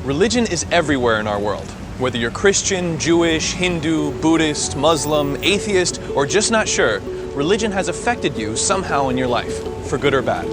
Religion is everywhere in our world. Whether you're Christian, Jewish, Hindu, Buddhist, Muslim, atheist, or just not sure, religion has affected you somehow in your life, for good or bad.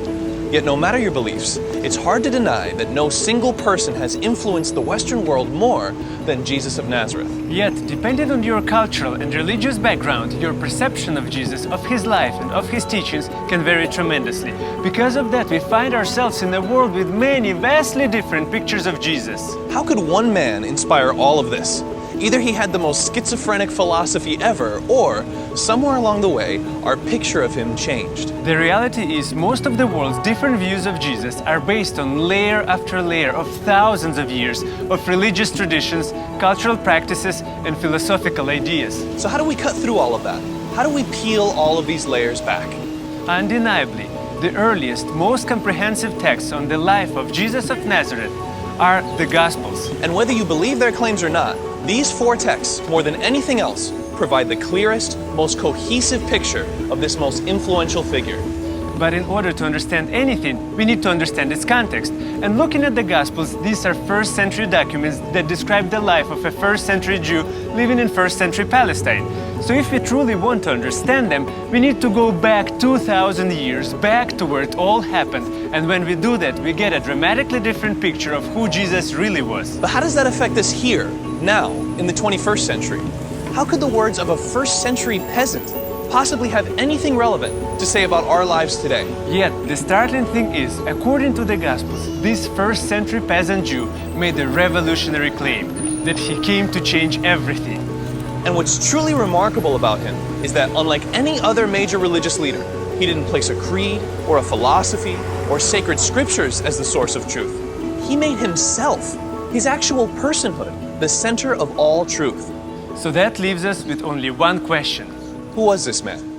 Yet no matter your beliefs, it's hard to deny that no single person has influenced the Western world more than Jesus of Nazareth. Yet, depending on your cultural and religious background, your perception of Jesus, of his life and of his teachings can vary tremendously. Because of that, we find ourselves in a world with many vastly different pictures of Jesus. How could one man inspire all of this? Either he had the most schizophrenic philosophy ever, or somewhere along the way, our picture of him changed. The reality is, most of the world's different views of Jesus are based on layer after layer of thousands of years of religious traditions, cultural practices, and philosophical ideas. So how do we cut through all of that? How do we peel all of these layers back? Undeniably, the earliest, most comprehensive texts on the life of Jesus of Nazareth are the Gospels. And whether you believe their claims or not, these 4 texts, more than anything else, provide the clearest, most cohesive picture of this most influential figure. But in order to understand anything, we need to understand its context. And looking at the Gospels, these are first century documents that describe the life of a first century Jew living in first century Palestine. So if we truly want to understand them, we need to go back 2,000 years, back to where it all happened. And when we do that, we get a dramatically different picture of who Jesus really was. But how does that affect us here, now, in the 21st century? How could the words of a first century peasant possibly have anything relevant to say about our lives today? Yet, the startling thing is, according to the Gospels, this first century peasant Jew made a revolutionary claim that he came to change everything. And what's truly remarkable about him is that unlike any other major religious leader, he didn't place a creed or a philosophy or sacred scriptures as the source of truth. He made himself, his actual personhood, the center of all truth. So that leaves us with only one question. Who was this man?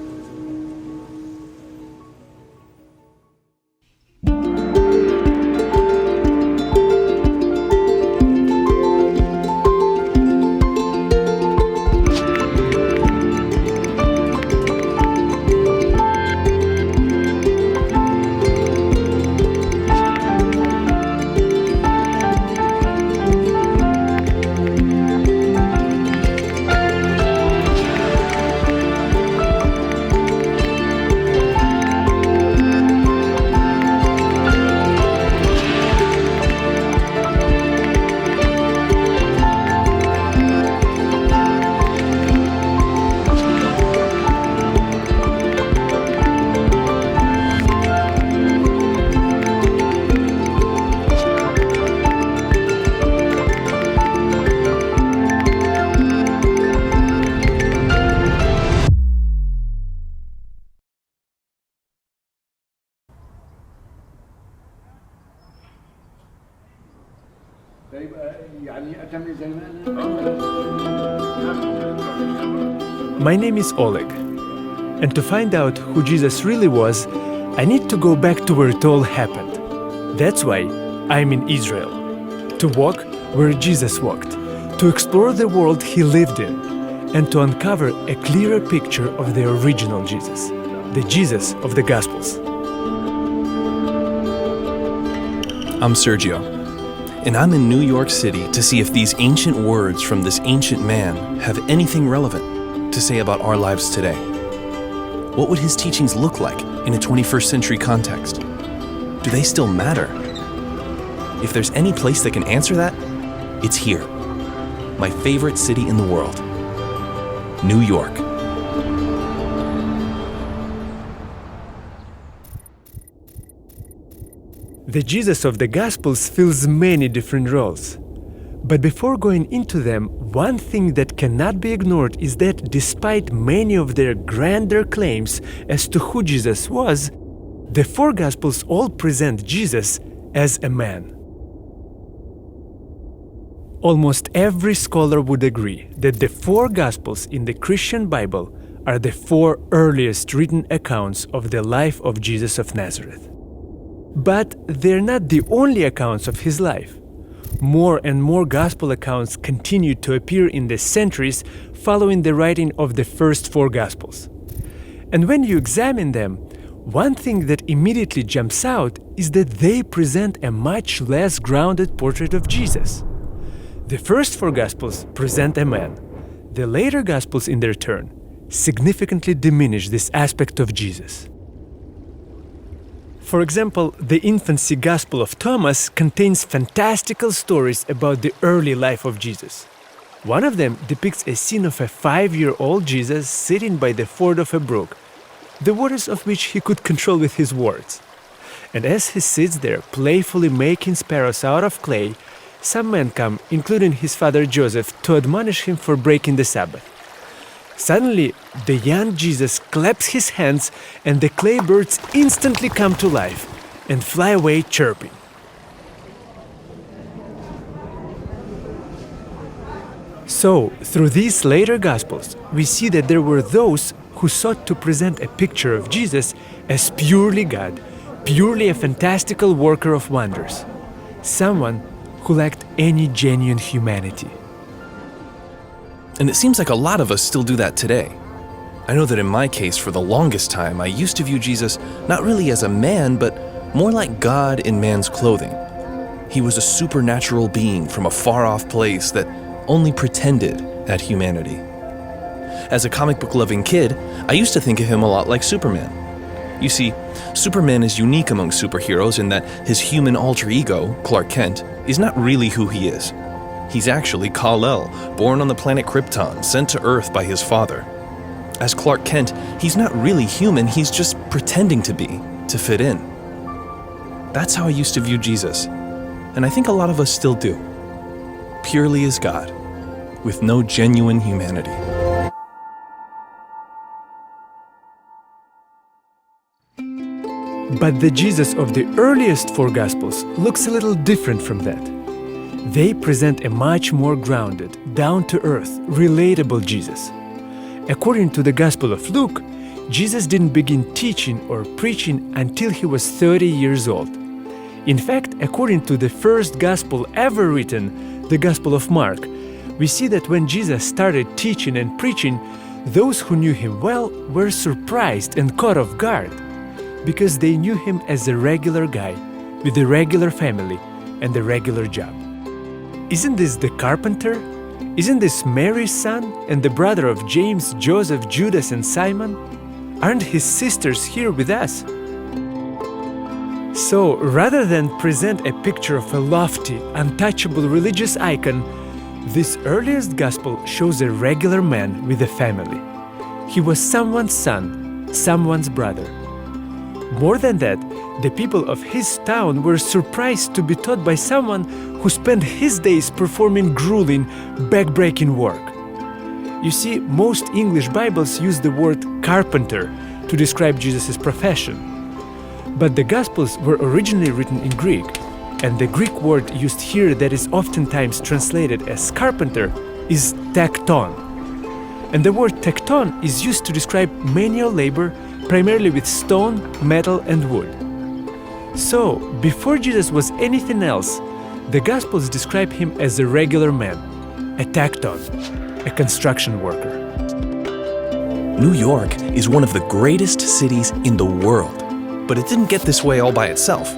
My name is Oleg, and to find out who Jesus really was, I need to go back to where it all happened. That's why I'm in Israel, to walk where Jesus walked, to explore the world he lived in, and to uncover a clearer picture of the original Jesus, the Jesus of the Gospels. I'm Sergio, and I'm in New York City to see if these ancient words from this ancient man have anything relevant to say about our lives today. What would his teachings look like in a 21st century context? Do they still matter? If there's any place that can answer that, it's here. My favorite city in the world, New York. The Jesus of the Gospels fills many different roles. But before going into them, one thing that cannot be ignored is that despite many of their grander claims as to who Jesus was, the 4 Gospels all present Jesus as a man. Almost every scholar would agree that the 4 Gospels in the Christian Bible are the 4 earliest written accounts of the life of Jesus of Nazareth. But they're not the only accounts of his life. More and more gospel accounts continued to appear in the centuries following the writing of the first 4 Gospels. And when you examine them, One thing that immediately jumps out is that they present a much less grounded portrait of Jesus. The first four Gospels present a man. The later Gospels, in their turn, significantly diminish this aspect of Jesus. For example, the Infancy Gospel of Thomas contains fantastical stories about the early life of Jesus. One of them depicts a scene of a 5-year-old Jesus sitting by the ford of a brook, the waters of which he could control with his words. And as he sits there playfully making sparrows out of clay, some men come, including his father Joseph, to admonish him for breaking the Sabbath. Suddenly, the young Jesus claps his hands and the clay birds instantly come to life and fly away chirping. So, through these later Gospels, we see that there were those who sought to present a picture of Jesus as purely God, purely a fantastical worker of wonders, someone who lacked any genuine humanity. And it seems like a lot of us still do that today. I know that in my case, for the longest time, I used to view Jesus not really as a man, but more like God in man's clothing. He was a supernatural being from a far-off place that only pretended at humanity. As a comic book-loving kid, I used to think of him a lot like Superman. You see, Superman is unique among superheroes in that his human alter ego, Clark Kent, is not really who he is. He's actually Kal-El, born on the planet Krypton, sent to Earth by his father. As Clark Kent, he's not really human, he's just pretending to be, to fit in. That's how I used to view Jesus, and I think a lot of us still do. Purely as God, with no genuine humanity. But the Jesus of the earliest four Gospels looks a little different from that. They present a much more grounded, down-to-earth, relatable Jesus. According to the Gospel of Luke, Jesus didn't begin teaching or preaching until he was 30 years old. In fact, according to the first Gospel ever written, the Gospel of Mark, we see that when Jesus started teaching and preaching, those who knew him well were surprised and caught off guard, because they knew him as a regular guy, with a regular family and a regular job. Isn't this the carpenter? Isn't this Mary's son and the brother of James, Joseph, Judas, and Simon? Aren't his sisters here with us? So, rather than present a picture of a lofty, untouchable religious icon, this earliest gospel shows a regular man with a family. He was someone's son, someone's brother. More than that, the people of his town were surprised to be taught by someone who spent his days performing grueling, back-breaking work. You see, most English Bibles use the word carpenter to describe Jesus' profession. But the Gospels were originally written in Greek, and the Greek word used here that is oftentimes translated as carpenter is tekton. And the word tekton is used to describe manual labor, primarily with stone, metal, and wood. So, before Jesus was anything else, the Gospels describe him as a regular man, a tekton, a construction worker. New York is one of the greatest cities in the world, but it didn't get this way all by itself.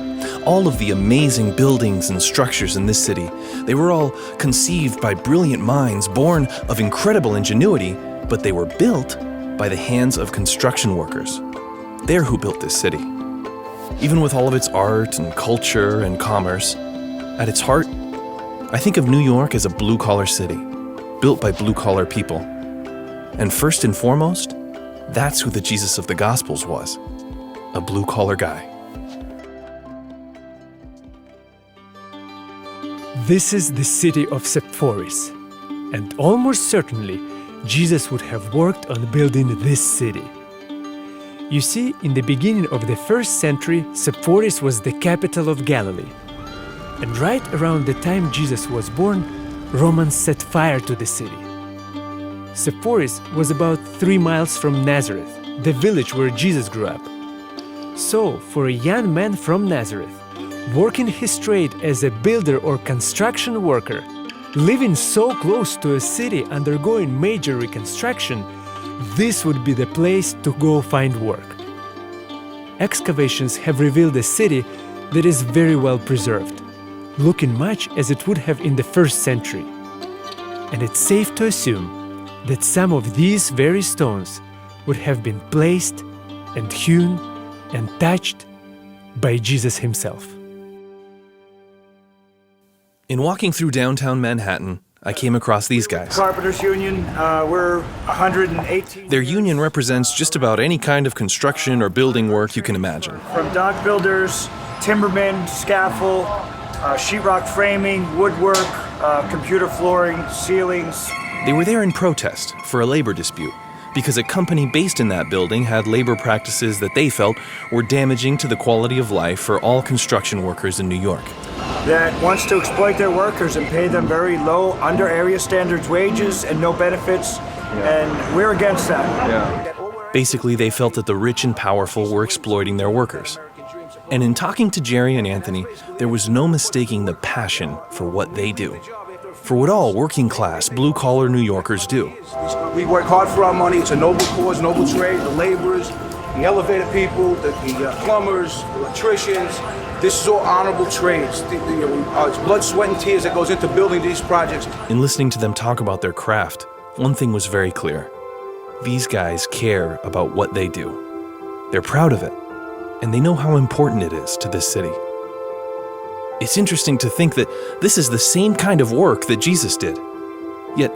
All of the amazing buildings and structures in this city, they were all conceived by brilliant minds born of incredible ingenuity, but they were built by the hands of construction workers. They're who built this city. Even with all of its art and culture and commerce, at its heart, I think of New York as a blue-collar city, built by blue-collar people. And first and foremost, that's who the Jesus of the Gospels was, a blue-collar guy. This is the city of Sepphoris, and almost certainly, Jesus would have worked on building this city. You see, in the beginning of the 1st century, Sepphoris was the capital of Galilee. And right around the time Jesus was born, Romans set fire to the city. Sepphoris was about 3 miles from Nazareth, the village where Jesus grew up. So, for a young man from Nazareth, working his trade as a builder or construction worker, living so close to a city undergoing major reconstruction, this would be the place to go find work. excavations have revealed a city that is very well preserved, looking much as it would have in the 1st century. And it's safe to assume that some of these very stones would have been placed and hewn and touched by Jesus himself. In walking through downtown Manhattan, I came across these guys. Carpenters Union, we're 118. Their union represents just about any kind of construction or building work you can imagine. From dock builders, timbermen, scaffold, sheetrock framing, woodwork, computer flooring, ceilings. They were there in protest for a labor dispute because a company based in that building had labor practices that they felt were damaging to the quality of life for all construction workers in New York. That wants to exploit their workers and pay them very low, under area standards wages and no benefits, and we're against that. Basically, they felt that the rich and powerful were exploiting their workers. And in talking to Jerry and Anthony, there was no mistaking the passion for what they do, for what all working-class, blue-collar New Yorkers do. We work hard for our money. It's a noble cause, noble trade. The laborers, the elevator people, the plumbers, the electricians. This is all honorable trades. It's blood, sweat, and tears that goes into building these projects. In listening to them talk about their craft, one thing was very clear. These guys care about what they do. They're proud of it, and they know how important it is to this city. It's interesting to think that this is the same kind of work that Jesus did. Yet,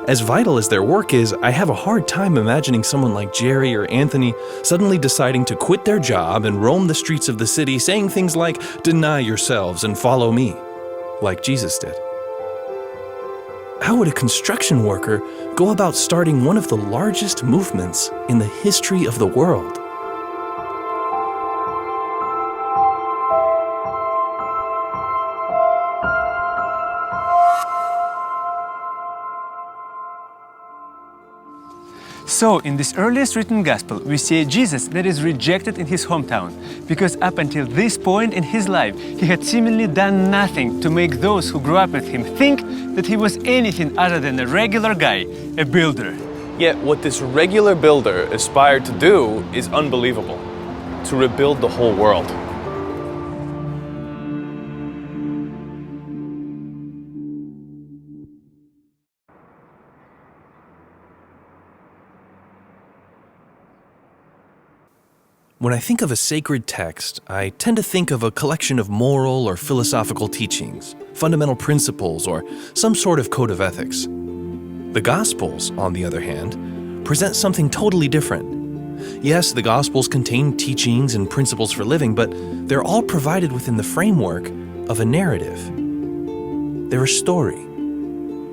as vital as their work is, I have a hard time imagining someone like Jerry or Anthony suddenly deciding to quit their job and roam the streets of the city saying things like, "Deny yourselves and follow me," like Jesus did. How would a construction worker go about starting one of the largest movements in the history of the world? So, in this earliest written gospel, we see a Jesus that is rejected in his hometown, because up until this point in his life, he had seemingly done nothing to make those who grew up with him think that he was anything other than a regular guy, a builder. Yet what this regular builder aspired to do is unbelievable, to rebuild the whole world. When I think of a sacred text, I tend to think of a collection of moral or philosophical teachings, fundamental principles, or some sort of code of ethics. The Gospels, on the other hand, present something totally different. Yes, the Gospels contain teachings and principles for living, but they're all provided within the framework of a narrative. They're a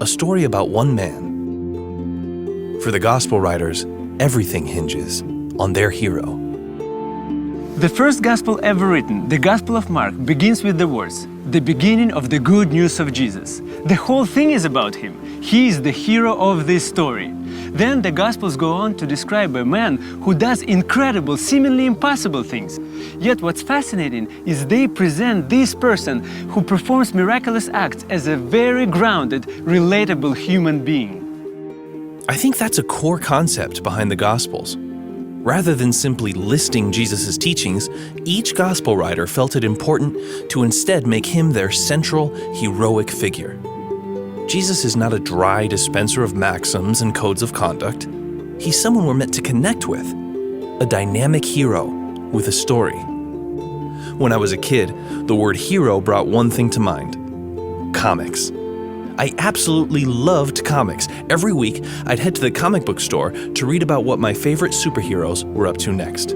story about one man. For the Gospel writers, everything hinges on their hero. The first gospel ever written, the Gospel of Mark, begins with the words, "The beginning of the good news of Jesus." The whole thing is about him. He is the hero of this story. Then the Gospels go on to describe a man who does incredible, seemingly impossible things. Yet what's fascinating is they present this person who performs miraculous acts as a very grounded, relatable human being. I think that's a core concept behind the Gospels. Rather than simply listing Jesus' teachings, each gospel writer felt it important to instead make him their central, heroic figure. Jesus is not a dry dispenser of maxims and codes of conduct. He's someone we're meant to connect with, a dynamic hero with a story. When I was a kid, the word hero brought one thing to mind: comics. I absolutely loved comics. Every week, I'd head to the comic book store to read about what my favorite superheroes were up to next.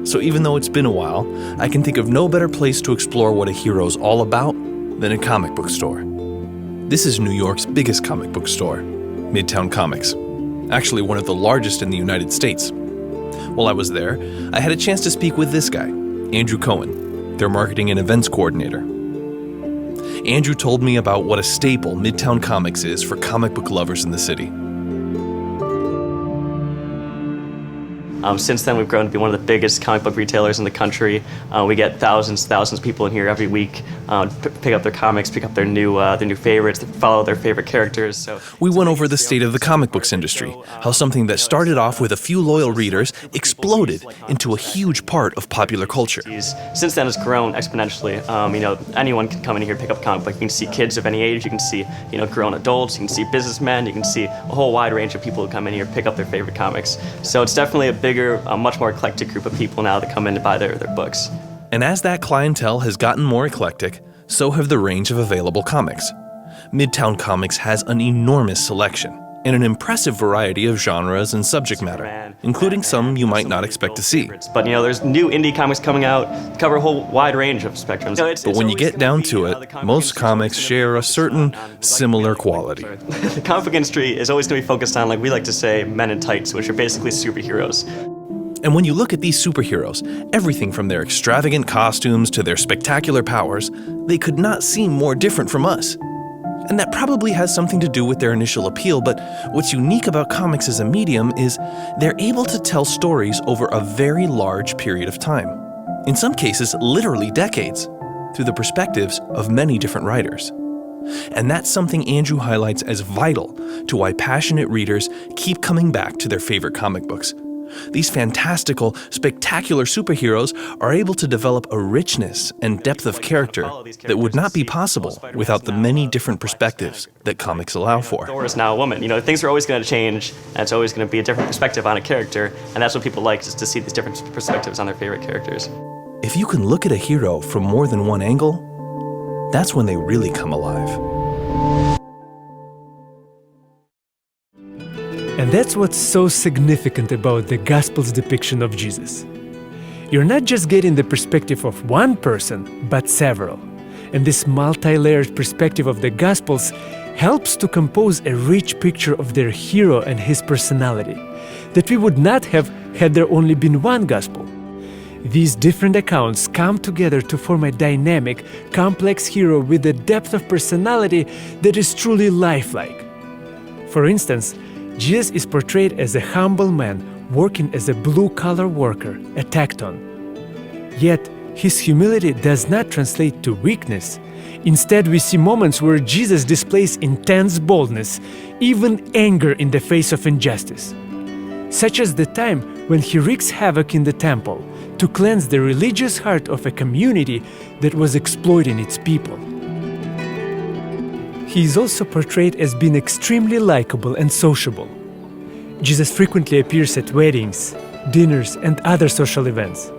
So even though it's been a while, I can think of no better place to explore what a hero's all about than a comic book store. This is New York's biggest comic book store, Midtown Comics. Actually, one of the largest in the United States. While I was there, I had a chance to speak with this guy, Andrew Cohen, their marketing and events coordinator. Andrew told me about what a staple Midtown Comics is for comic book lovers in the city. Since then, we've grown to be one of the biggest comic book retailers in the country. We get thousands of people in here every week, pick up their comics, pick up their new favorites, follow their favorite characters. So We went over the state of the comic books industry, how something that started off with a few loyal readers exploded into a huge part of popular culture. Since then, it's grown exponentially. Anyone can come in here, pick up a comic book. You can see kids of any age. You can see, grown adults. You can see businessmen. You can see a whole wide range of people who come in here, pick up their favorite comics. So it's definitely a bigger, much more eclectic group of people now that come in to buy their books. And as that clientele has gotten more eclectic, so have the range of available comics. Midtown Comics has an enormous selection and an impressive variety of genres and subject matter, including some you might not expect to see. But there's new indie comics coming out, cover a whole wide range of spectrums. But when you get down to it, most comics share a certain similar quality. The comic book industry is always going to be focused on, like we like to say, men in tights, which are basically superheroes. And when you look at these superheroes, everything from their extravagant costumes to their spectacular powers, they could not seem more different from us. And that probably has something to do with their initial appeal, but what's unique about comics as a medium is they're able to tell stories over a very large period of time. In some cases, literally decades, through the perspectives of many different writers. And that's something Andrew highlights as vital to why passionate readers keep coming back to their favorite comic books. These fantastical, spectacular superheroes are able to develop a richness and depth of character that would not be possible without the many different perspectives that comics allow for. Thor is now a woman. Things are always going to change, and it's always going to be a different perspective on a character, and that's what people like, is to see these different perspectives on their favorite characters. If you can look at a hero from more than one angle, that's when they really come alive. And that's what's so significant about the Gospel's depiction of Jesus. You're not just getting the perspective of one person, but several. And this multi-layered perspective of the Gospels helps to compose a rich picture of their hero and his personality that we would not have had there only been one Gospel. These different accounts come together to form a dynamic, complex hero with a depth of personality that is truly lifelike. For instance, Jesus is portrayed as a humble man working as a blue-collar worker, a tecton. Yet, his humility does not translate to weakness. Instead, we see moments where Jesus displays intense boldness, even anger in the face of injustice. Such as the time when he wreaks havoc in the temple to cleanse the religious heart of a community that was exploiting its people. He is also portrayed as being extremely likable and sociable. Jesus frequently appears at weddings, dinners, and other social events.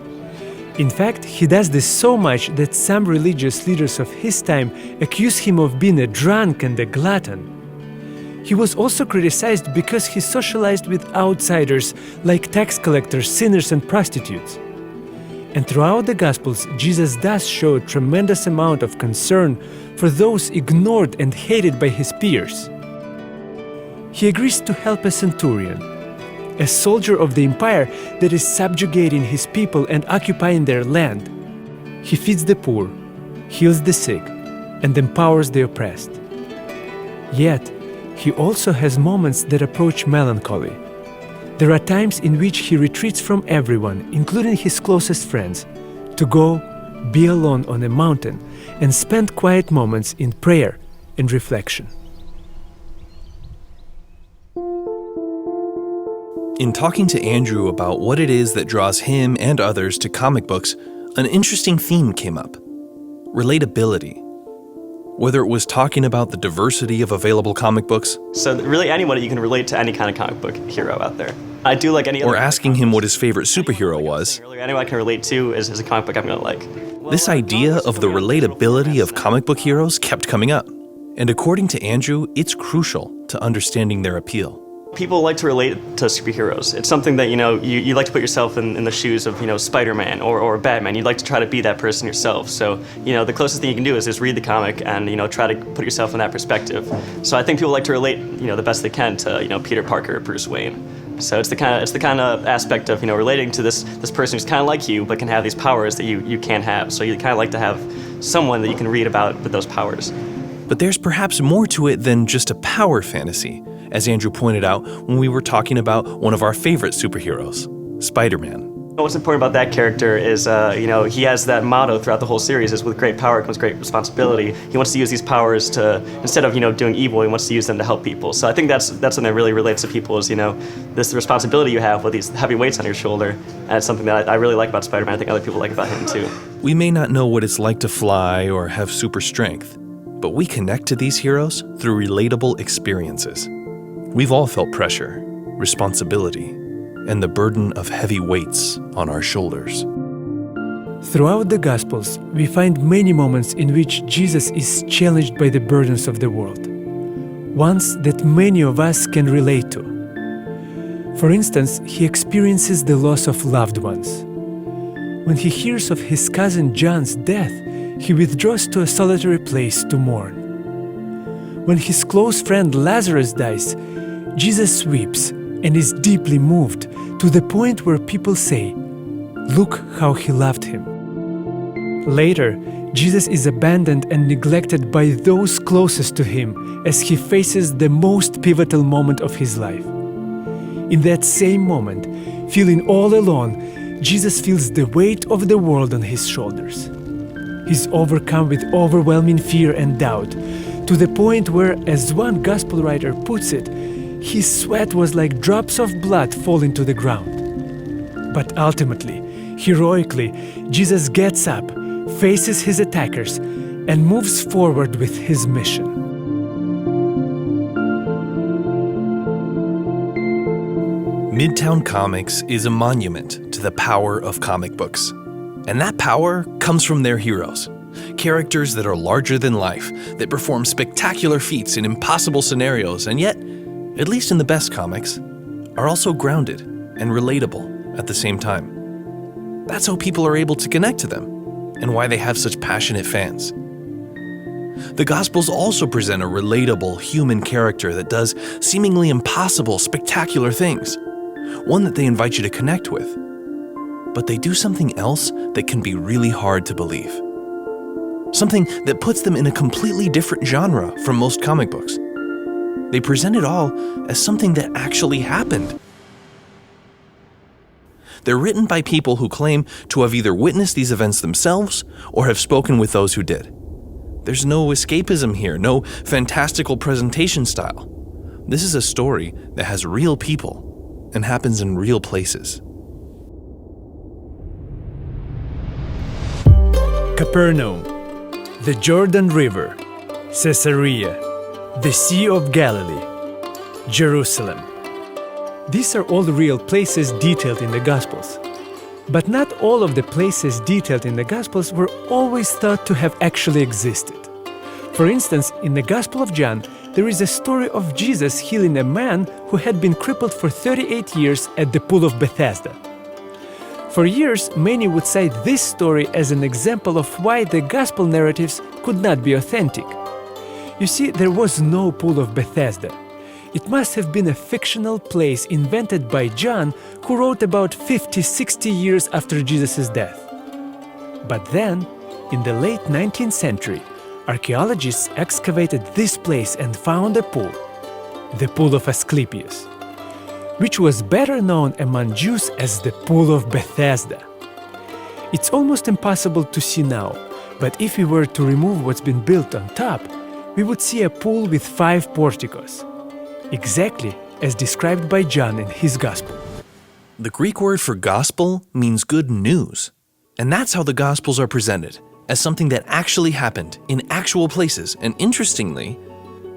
In fact, he does this so much that some religious leaders of his time accuse him of being a drunk and a glutton. He was also criticized because he socialized with outsiders like tax collectors, sinners, and prostitutes. And throughout the Gospels, Jesus does show a tremendous amount of concern for those ignored and hated by his peers. He agrees to help a centurion, a soldier of the empire that is subjugating his people and occupying their land. He feeds the poor, heals the sick, and empowers the oppressed. Yet, he also has moments that approach melancholy. There are times in which he retreats from everyone, including his closest friends, to go, be alone on a mountain, and spend quiet moments in prayer and reflection. In talking to Andrew about what it is that draws him and others to comic books, an interesting theme came up: relatability. Whether it was talking about the diversity of available comic books, So really anybody, you can relate to any kind of comic book hero out there. I do like any other. or asking him what his favorite superhero was, Anyone I can relate to is a comic book I'm going to like. this idea of the relatability of comic book heroes kept coming up. And according to Andrew, it's crucial to understanding their appeal. People like to relate to superheroes. It's something that, you like to put yourself in the shoes of, Spider-Man or Batman. You'd like to try to be that person yourself. So, the closest thing you can do is just read the comic and, try to put yourself in that perspective. So I think people like to relate, the best they can to, Peter Parker or Bruce Wayne. So it's the kind of aspect of, relating to this person who's kind of like you, but can have these powers that you can't have. So you kind of like to have someone that you can read about with those powers. But there's perhaps more to it than just a power fantasy, as Andrew pointed out when we were talking about one of our favorite superheroes. Spider-Man. What's important about that character is, he has that motto throughout the whole series: is with great power comes great responsibility. He wants to use these powers to, instead of doing evil, he wants to use them to help people. So I think that's something that really relates to people, is this responsibility you have with these heavy weights on your shoulder, and it's something that I really like about Spider-Man. I think other people like about him too. We may not know what it's like to fly or have super strength, but we connect to these heroes through relatable experiences. We've all felt pressure, responsibility, and the burden of heavy weights on our shoulders. Throughout the Gospels, we find many moments in which Jesus is challenged by the burdens of the world, ones that many of us can relate to. For instance, he experiences the loss of loved ones. When he hears of his cousin John's death, he withdraws to a solitary place to mourn. When his close friend Lazarus dies, Jesus weeps and is deeply moved to the point where people say, "Look how he loved him." Later, Jesus is abandoned and neglected by those closest to him as he faces the most pivotal moment of his life. In that same moment, feeling all alone, Jesus feels the weight of the world on his shoulders. He's overcome with overwhelming fear and doubt, to the point where, as one gospel writer puts it, his sweat was like drops of blood falling to the ground. But ultimately, heroically, Jesus gets up, faces his attackers, and moves forward with his mission. Midtown Comics is a monument to the power of comic books. And that power comes from their heroes. Characters that are larger than life, that perform spectacular feats in impossible scenarios, and yet, at least in the best comics, are also grounded and relatable at the same time. That's how people are able to connect to them, and why they have such passionate fans. The Gospels also present a relatable human character that does seemingly impossible, spectacular things, one that they invite you to connect with. But they do something else that can be really hard to believe. Something that puts them in a completely different genre from most comic books. They present it all as something that actually happened. They're written by people who claim to have either witnessed these events themselves or have spoken with those who did. There's no escapism here, no fantastical presentation style. This is a story that has real people and happens in real places. Capernaum, the Jordan River, Caesarea, the Sea of Galilee, Jerusalem. These are all real places detailed in the Gospels. But not all of the places detailed in the Gospels were always thought to have actually existed. For instance, in the Gospel of John, there is a story of Jesus healing a man who had been crippled for 38 years at the pool of Bethesda. For years, many would cite this story as an example of why the Gospel narratives could not be authentic. You see, there was no pool of Bethesda. It must have been a fictional place invented by John, who wrote about 50-60 years after Jesus' death. But then, in the late 19th century, archaeologists excavated this place and found a pool, the Pool of Asclepius, which was better known among Jews as the Pool of Bethesda. It's almost impossible to see now, but if we were to remove what's been built on top, we would see a pool with 5 porticos, exactly as described by John in his Gospel. The Greek word for gospel means good news, and that's how the Gospels are presented, as something that actually happened in actual places, and interestingly,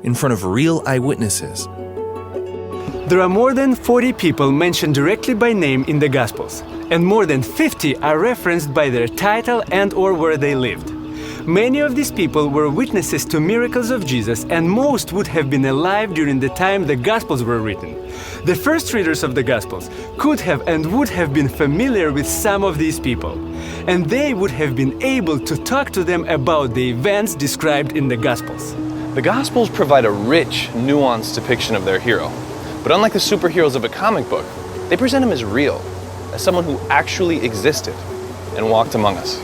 in front of real eyewitnesses. There are more than 40 people mentioned directly by name in the Gospels, and more than 50 are referenced by their title and/or where they lived. Many of these people were witnesses to miracles of Jesus, and most would have been alive during the time the Gospels were written. The first readers of the Gospels could have and would have been familiar with some of these people, and they would have been able to talk to them about the events described in the Gospels. The Gospels provide a rich, nuanced depiction of their hero. But unlike the superheroes of a comic book, they present him as real, as someone who actually existed and walked among us.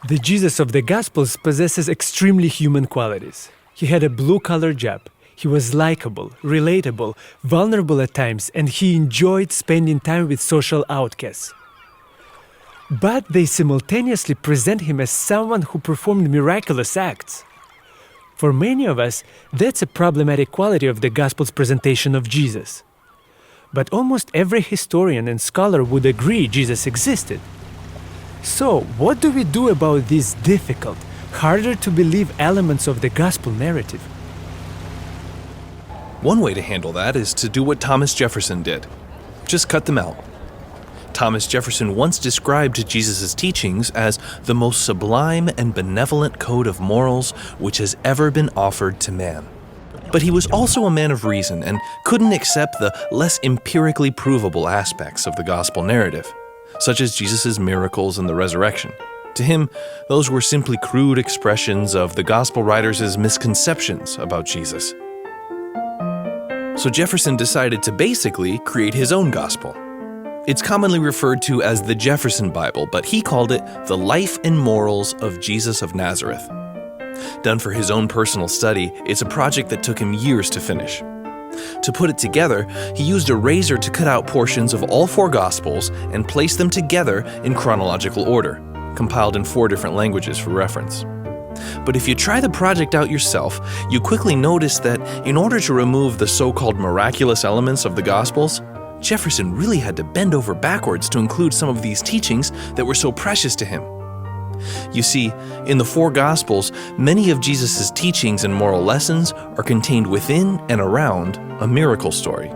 The Jesus of the Gospels possesses extremely human qualities. He had a blue-collar job. He was likable, relatable, vulnerable at times, and he enjoyed spending time with social outcasts. But they simultaneously present him as someone who performed miraculous acts. For many of us, that's a problematic quality of the Gospel's presentation of Jesus. But almost every historian and scholar would agree Jesus existed. So, what do we do about these difficult, harder to believe elements of the Gospel narrative? One way to handle that is to do what Thomas Jefferson did. Just cut them out. Thomas Jefferson once described Jesus' teachings as the most sublime and benevolent code of morals which has ever been offered to man. But he was also a man of reason and couldn't accept the less empirically provable aspects of the gospel narrative, such as Jesus' miracles and the resurrection. To him, those were simply crude expressions of the gospel writers' misconceptions about Jesus. So Jefferson decided to basically create his own gospel. It's commonly referred to as the Jefferson Bible, but he called it the Life and Morals of Jesus of Nazareth. Done for his own personal study, it's a project that took him years to finish. To put it together, he used a razor to cut out portions of all 4 Gospels and place them together in chronological order, compiled in 4 different languages for reference. But if you try the project out yourself, you quickly notice that in order to remove the so-called miraculous elements of the Gospels, Jefferson really had to bend over backwards to include some of these teachings that were so precious to him. You see, in the 4 Gospels, many of Jesus' teachings and moral lessons are contained within and around a miracle story.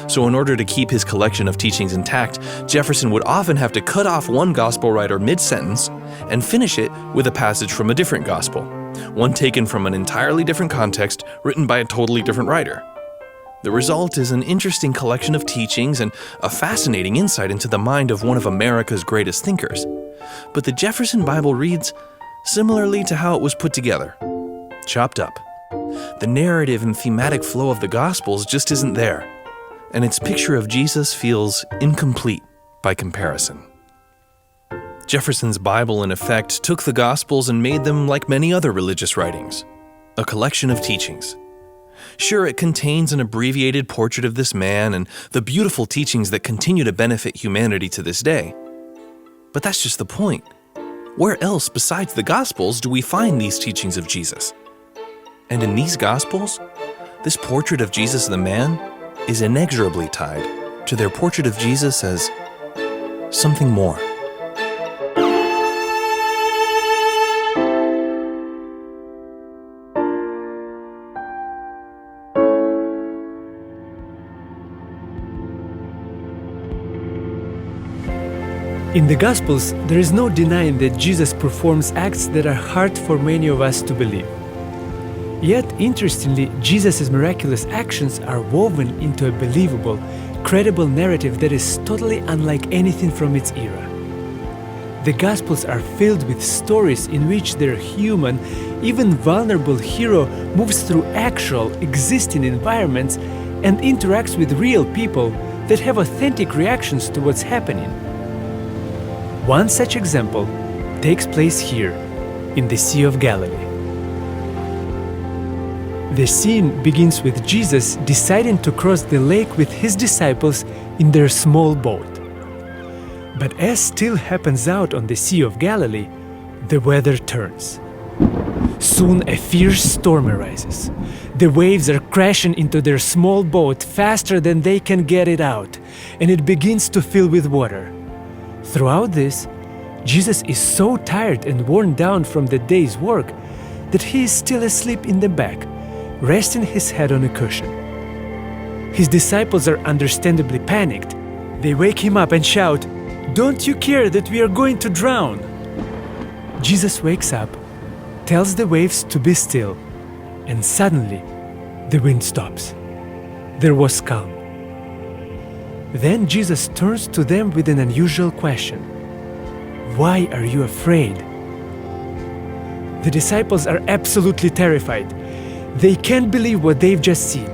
So in order to keep his collection of teachings intact, Jefferson would often have to cut off one gospel writer mid-sentence and finish it with a passage from a different gospel, one taken from an entirely different context written by a totally different writer. The result is an interesting collection of teachings and a fascinating insight into the mind of one of America's greatest thinkers. But the Jefferson Bible reads similarly to how it was put together, chopped up. The narrative and thematic flow of the Gospels just isn't there, and its picture of Jesus feels incomplete by comparison. Jefferson's Bible, in effect, took the Gospels and made them like many other religious writings, a collection of teachings. Sure, it contains an abbreviated portrait of this man and the beautiful teachings that continue to benefit humanity to this day. But that's just the point. Where else besides the Gospels do we find these teachings of Jesus? And in these Gospels, this portrait of Jesus the man is inexorably tied to their portrait of Jesus as something more. In the Gospels, there is no denying that Jesus performs acts that are hard for many of us to believe. Yet, interestingly, Jesus' miraculous actions are woven into a believable, credible narrative that is totally unlike anything from its era. The Gospels are filled with stories in which their human, even vulnerable hero moves through actual, existing environments and interacts with real people that have authentic reactions to what's happening. One such example takes place here, in the Sea of Galilee. The scene begins with Jesus deciding to cross the lake with his disciples in their small boat. But as still happens out on the Sea of Galilee, the weather turns. Soon a fierce storm arises. The waves are crashing into their small boat faster than they can get it out, and it begins to fill with water. Throughout this, Jesus is so tired and worn down from the day's work that he is still asleep in the back, resting his head on a cushion. His disciples are understandably panicked. They wake him up and shout, "Don't you care that we are going to drown?" Jesus wakes up, tells the waves to be still, and suddenly the wind stops. There was calm. Then Jesus turns to them with an unusual question. "Why are you afraid?" The disciples are absolutely terrified. They can't believe what they've just seen.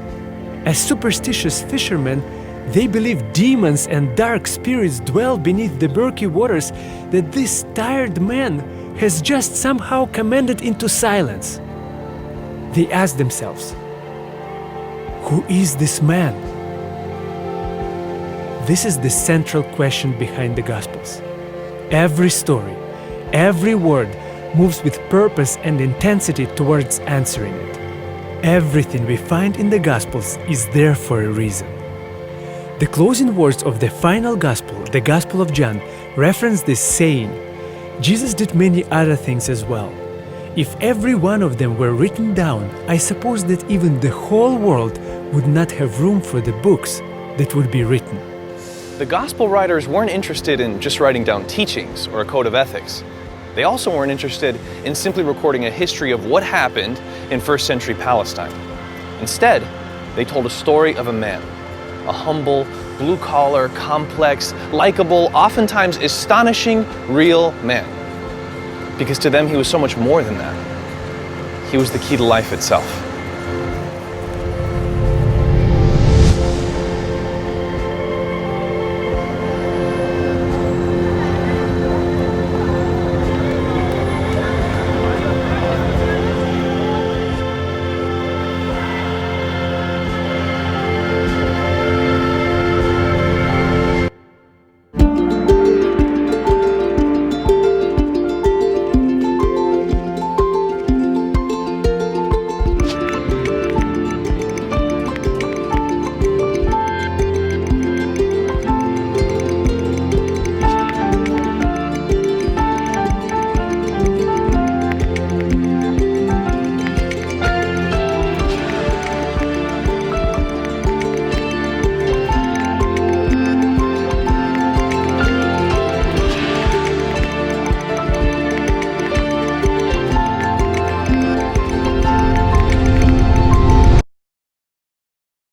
As superstitious fishermen, they believe demons and dark spirits dwell beneath the murky waters that this tired man has just somehow commanded into silence. They ask themselves, who is this man? This is the central question behind the Gospels. Every story, every word moves with purpose and intensity towards answering it. Everything we find in the Gospels is there for a reason. The closing words of the final Gospel, the Gospel of John, reference this saying. Jesus did many other things as well. If every one of them were written down, I suppose that even the whole world would not have room for the books that would be written. The Gospel writers weren't interested in just writing down teachings or a code of ethics. They also weren't interested in simply recording a history of what happened in first century Palestine. Instead, they told a story of a man, a humble, blue-collar, complex, likable, oftentimes astonishing, real man. Because to them, he was so much more than that. He was the key to life itself.